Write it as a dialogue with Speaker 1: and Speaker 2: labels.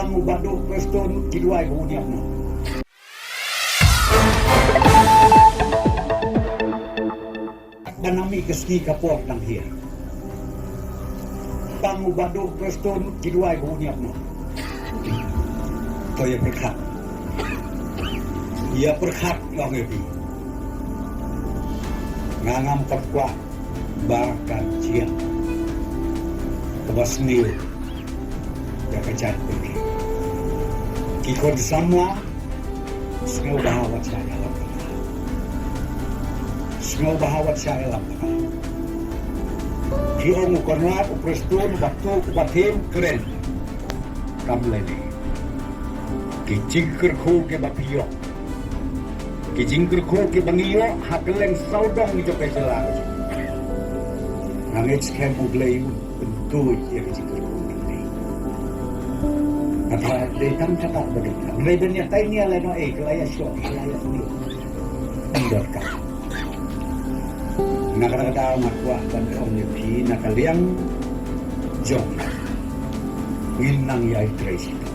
Speaker 1: pangubado preston kiduay huniak mo. Danami kesni kapok ng hir. Pangubado preston kiduay huniak mo. Toya berkat. Ia berkat lang ebi. Ngangam kapwa bahkan cian. Kebas nil. Ya kejar pergi. Kikon semua semua bahawat saya alam tengah. Semua bahawat saya alam tengah. Kiong ukonat uprestun waktu upatim keren. Kamleni. Kijingker ko ke bapiyok. Kijingker ko ke bangiyo hakeleng saudong ijo ke jelar. Nangit skem ublay bentuy ya kijingker ko nanti. Kata dekam cakap berdeka. Mereka tay ni aleno kelaya syok kelaya ni. Endor ka. Nakakatawa makwa ban om ni pi nakaliang jong. Nginang yai trace ito.